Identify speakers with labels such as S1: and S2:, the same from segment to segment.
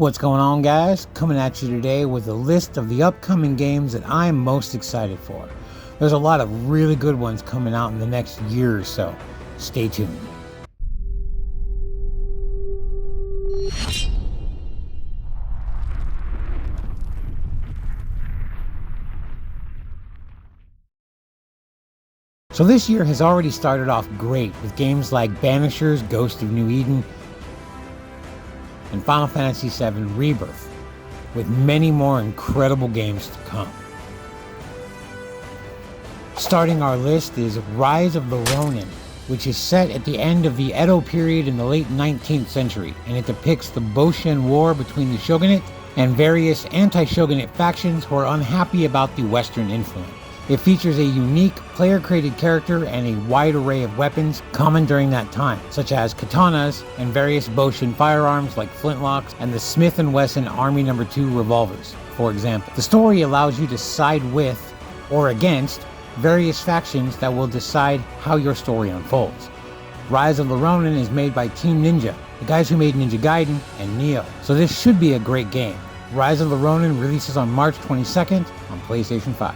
S1: What's going on, guys? Coming at you today with a list of the upcoming games that I'm most excited for. There's a lot of really good ones coming out in the next year or so. Stay tuned. So this year has already started off great with games like Banishers, Ghost of New Eden, and Final Fantasy VII Rebirth, with many more incredible games to come. Starting our list is Rise of the Ronin, which is set at the end of the Edo period in the late 19th century, and it depicts the Boshin War between the shogunate and various anti-shogunate factions who are unhappy about the Western influence. It features a unique player-created character and a wide array of weapons common during that time, such as katanas and various Boshin firearms like flintlocks and the Smith & Wesson Army No. 2 revolvers, for example. The story allows you to side with or against various factions that will decide how your story unfolds. Rise of the Ronin is made by Team Ninja, the guys who made Ninja Gaiden and Nioh, so this should be a great game. Rise of the Ronin releases on March 22nd on PlayStation 5.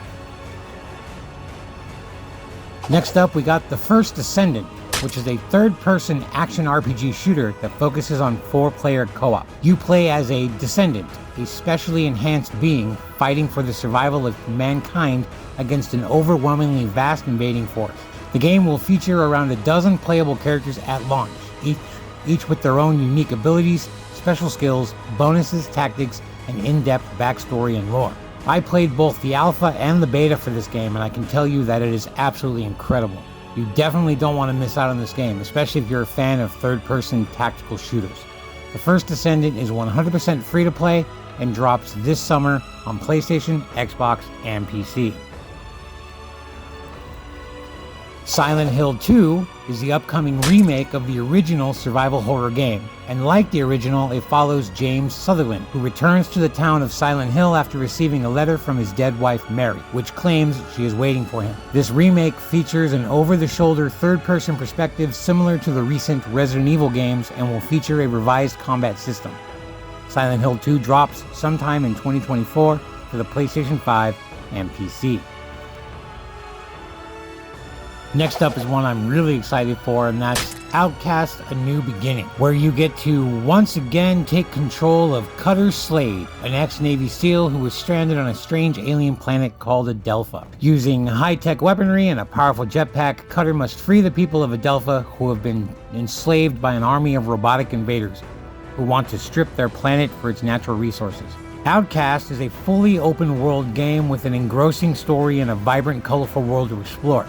S1: Next up, we got The First Descendant, which is a third-person action RPG shooter that focuses on 4-player co-op. You play as a Descendant, a specially enhanced being fighting for the survival of mankind against an overwhelmingly vast invading force. The game will feature around a dozen playable characters at launch, each with their own unique abilities, special skills, bonuses, tactics, and in-depth backstory and lore. I played both the alpha and the beta for this game, and I can tell you that it is absolutely incredible. You definitely don't want to miss out on this game, especially if you're a fan of third-person tactical shooters. The First Descendant is 100% free to play and drops this summer on PlayStation, Xbox, and PC. Silent Hill 2 is the upcoming remake of the original survival horror game, and like the original, it follows James Sutherland, who returns to the town of Silent Hill after receiving a letter from his dead wife Mary, which claims she is waiting for him. This remake features an over-the-shoulder third-person perspective similar to the recent Resident Evil games and will feature a revised combat system. Silent Hill 2 drops sometime in 2024 for the PlayStation 5 and PC. Next up is one I'm really excited for, and that's Outcast: A New Beginning, where you get to once again take control of Cutter Slade, an ex-Navy SEAL who was stranded on a strange alien planet called Adelpha. Using high-tech weaponry and a powerful jetpack, Cutter must free the people of Adelpha who have been enslaved by an army of robotic invaders who want to strip their planet for its natural resources. Outcast is a fully open-world game with an engrossing story and a vibrant, colorful world to explore.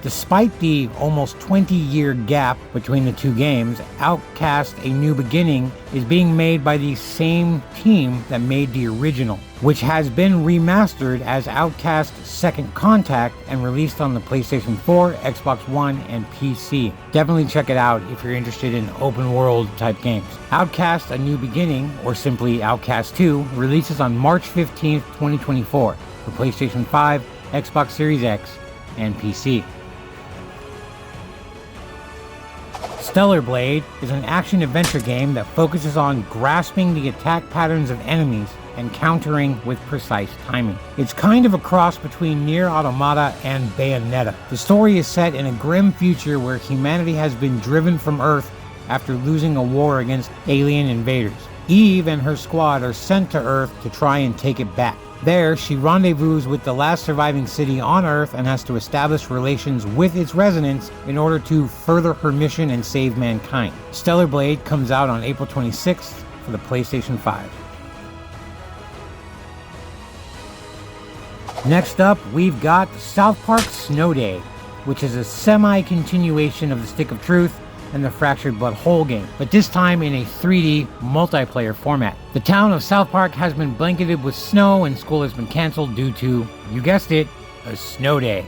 S1: Despite the almost 20-year gap between the two games, Outcast: A New Beginning is being made by the same team that made the original, which has been remastered as Outcast: Second Contact and released on the PlayStation 4, Xbox One, and PC. Definitely check it out if you're interested in open-world type games. Outcast: A New Beginning, or simply Outcast 2, releases on March 15th, 2024 for PlayStation 5, Xbox Series X, and PC. Stellar Blade is an action-adventure game that focuses on grasping the attack patterns of enemies and countering with precise timing. It's kind of a cross between Nier Automata and Bayonetta. The story is set in a grim future where humanity has been driven from Earth after losing a war against alien invaders. Eve and her squad are sent to Earth to try and take it back. There, she rendezvous with the last surviving city on Earth and has to establish relations with its residents in order to further her mission and save mankind. Stellar Blade comes out on April 26th for the PlayStation 5. Next up, we've got South Park Snow Day, which is a semi-continuation of the Stick of Truth and the Fractured But Whole game, but this time in a 3D multiplayer format. The town of South Park has been blanketed with snow and school has been cancelled due to, you guessed it, a snow day.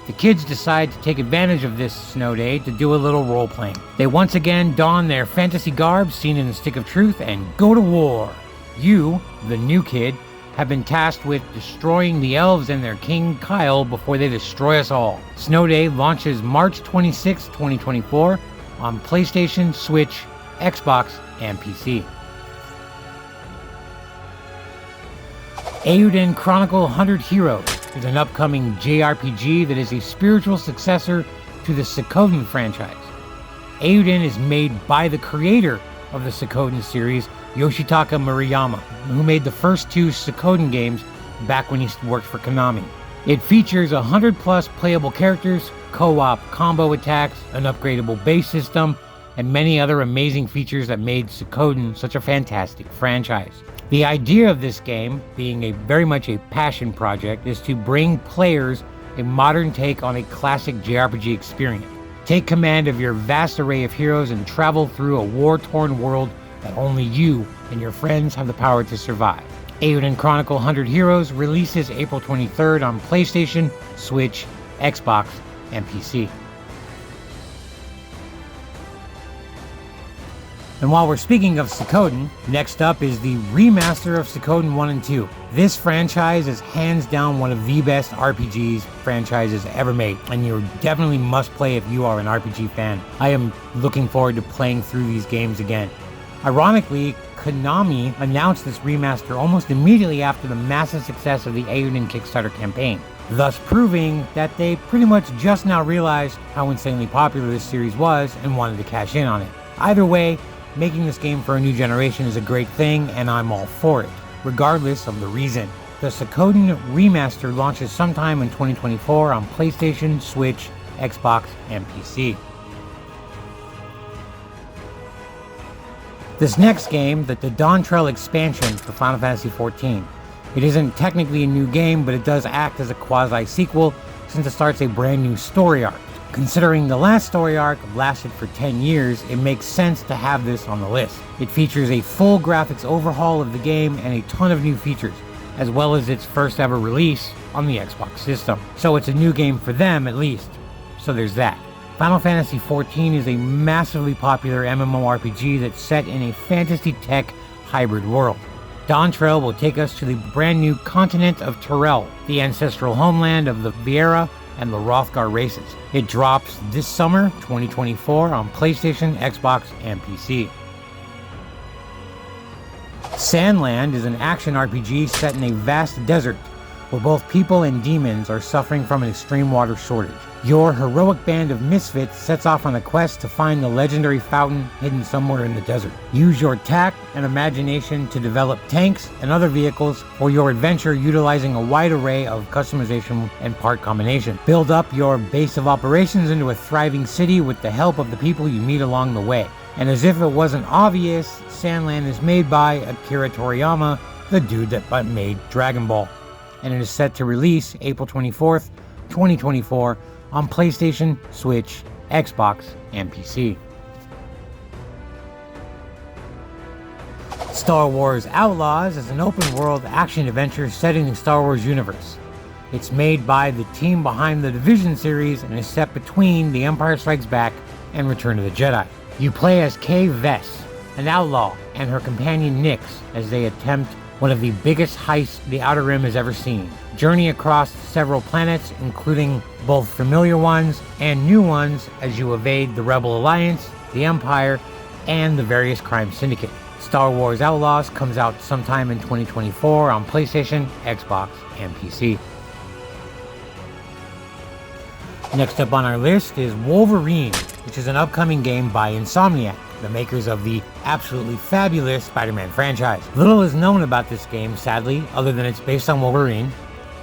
S1: The kids decide to take advantage of this snow day to do a little role-playing. They once again don their fantasy garb seen in the Stick of Truth and go to war. You, the new kid, have been tasked with destroying the elves and their king Kyle before they destroy us all. Snow Day launches March 26, 2024 on PlayStation, Switch, Xbox, and PC. Eiyuden Chronicle 100 Heroes is an upcoming JRPG that is a spiritual successor to the Suikoden franchise. Eiyuden is made by the creator of the Suikoden series, Yoshitaka Murayama, who made the first two Suikoden games back when he worked for Konami. It features 100 plus playable characters, co-op combo attacks, an upgradable base system, and many other amazing features that made Suikoden such a fantastic franchise. The idea of this game, being very much a passion project, is to bring players a modern take on a classic JRPG experience. Take command of your vast array of heroes and travel through a war-torn world that only you and your friends have the power to survive. Eiyuden Chronicle 100 Heroes releases April 23rd on PlayStation, Switch, Xbox, and PC. And while we're speaking of Suikoden, next up is the remaster of Suikoden 1 and 2. This franchise is hands down one of the best RPGs franchises ever made, and you definitely must play if you are an RPG fan. I am looking forward to playing through these games again. Ironically, Konami announced this remaster almost immediately after the massive success of the Eiyuden Kickstarter campaign, thus proving that they pretty much just now realized how insanely popular this series was and wanted to cash in on it. Either way, making this game for a new generation is a great thing, and I'm all for it, regardless of the reason. The Suikoden remaster launches sometime in 2024 on PlayStation, Switch, Xbox, and PC. This next game, the Dawntrail expansion for Final Fantasy XIV. It isn't technically a new game, but it does act as a quasi-sequel since it starts a brand new story arc. Considering the last story arc lasted for 10 years, it makes sense to have this on the list. It features a full graphics overhaul of the game and a ton of new features, as well as its first ever release on the Xbox system. So it's a new game for them at least. So there's that. Final Fantasy XIV is a massively popular MMORPG that's set in a fantasy tech hybrid world. Dawntrail will take us to the brand new continent of Turel, the ancestral homeland of the Viera and the Hrothgar races. It drops this summer, 2024, on PlayStation, Xbox, and PC. Sandland is an action RPG set in a vast desert where both people and demons are suffering from an extreme water shortage. Your heroic band of misfits sets off on a quest to find the legendary fountain hidden somewhere in the desert. Use your tact and imagination to develop tanks and other vehicles for your adventure, utilizing a wide array of customization and part combination. Build up your base of operations into a thriving city with the help of the people you meet along the way. And as if it wasn't obvious, Sandland is made by Akira Toriyama, the dude that made Dragon Ball. And it is set to release April 24th, 2024 on PlayStation, Switch, Xbox, and PC. Star Wars Outlaws is an open-world action-adventure set in the Star Wars universe. It's made by the team behind the Division series and is set between The Empire Strikes Back and Return of the Jedi. You play as Kay Vess, an outlaw, and her companion Nix as they attempt one of the biggest heists the Outer Rim has ever seen. Journey across several planets, including both familiar ones and new ones, as you evade the Rebel Alliance, the Empire, and the various crime syndicate. Star Wars Outlaws comes out sometime in 2024 on PlayStation, Xbox, and PC. Next up on our list is Wolverine, which is an upcoming game by Insomniac, the makers of the absolutely fabulous Spider-Man franchise. Little is known about this game, sadly, other than it's based on Wolverine,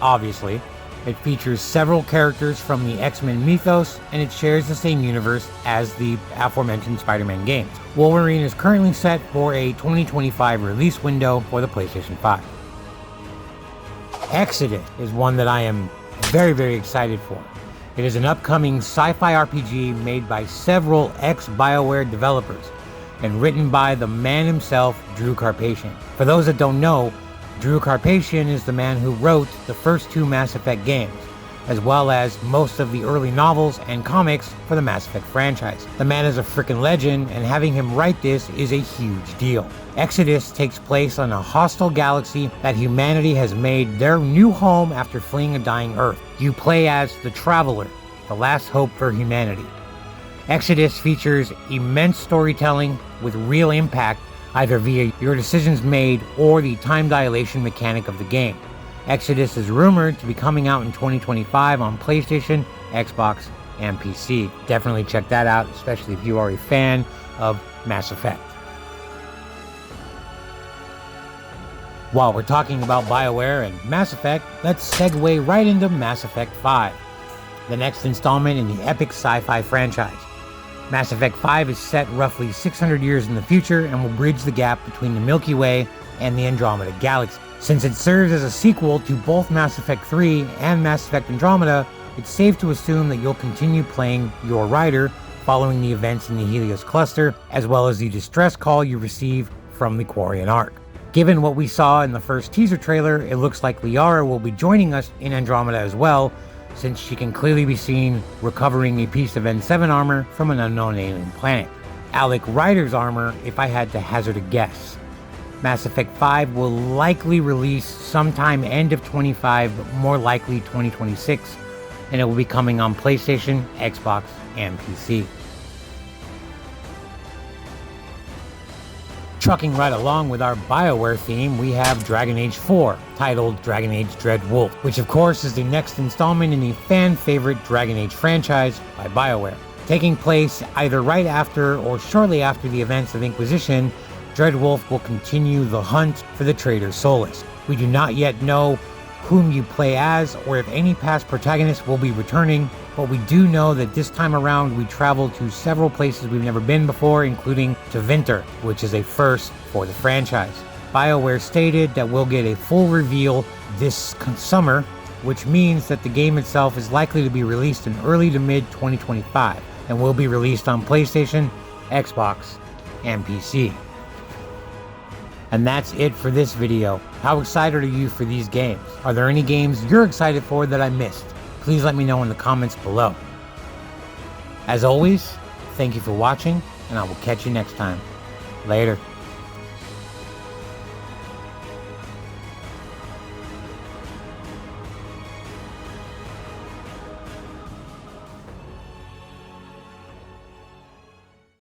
S1: obviously. It features several characters from the X-Men mythos, and it shares the same universe as the aforementioned Spider-Man games. Wolverine is currently set for a 2025 release window for the PlayStation 5. Exodus is one that I am very, very excited for. It is an upcoming sci-fi RPG made by several ex-BioWare developers and written by the man himself, Drew Karpyshyn. For those that don't know, Drew Karpyshyn is the man who wrote the first two Mass Effect games, as well as most of the early novels and comics for the Mass Effect franchise. The man is a freaking legend, and having him write this is a huge deal. Exodus takes place on a hostile galaxy that humanity has made their new home after fleeing a dying Earth. You play as the Traveler, the last hope for humanity. Exodus features immense storytelling with real impact, either via your decisions made or the time dilation mechanic of the game. Exodus is rumored to be coming out in 2025 on PlayStation, Xbox, and PC. Definitely check that out, especially if you are a fan of Mass Effect. While we're talking about BioWare and Mass Effect, let's segue right into Mass Effect 5, the next installment in the epic sci-fi franchise. Mass Effect 5 is set roughly 600 years in the future and will bridge the gap between the Milky Way and the Andromeda Galaxy. Since it serves as a sequel to both Mass Effect 3 and Mass Effect Andromeda, it's safe to assume that you'll continue playing your Ryder following the events in the Helios Cluster, as well as the distress call you receive from the Quarian Ark. Given what we saw in the first teaser trailer, it looks like Liara will be joining us in Andromeda as well, since she can clearly be seen recovering a piece of N7 armor from an unknown alien planet. Alec Ryder's armor, if I had to hazard a guess. Mass Effect 5 will likely release sometime end of 25, but more likely 2026, and it will be coming on PlayStation, Xbox, and PC. Trucking right along with our BioWare theme, we have Dragon Age 4, titled Dragon Age Dreadwolf, which of course is the next installment in the fan-favorite Dragon Age franchise by BioWare. Taking place either right after or shortly after the events of Inquisition, Dreadwolf will continue the hunt for the traitor Solas. We do not yet know whom you play as or if any past protagonists will be returning, but we do know that this time around we travel to several places we've never been before, including to Vinter, which is a first for the franchise. BioWare stated that we'll get a full reveal this summer, which means that the game itself is likely to be released in early to mid 2025 and will be released on PlayStation, Xbox, and PC. And that's it for this video. How excited are you for these games? Are there any games you're excited for that I missed? Please let me know in the comments below. As always, thank you for watching, and I will catch you next time. Later.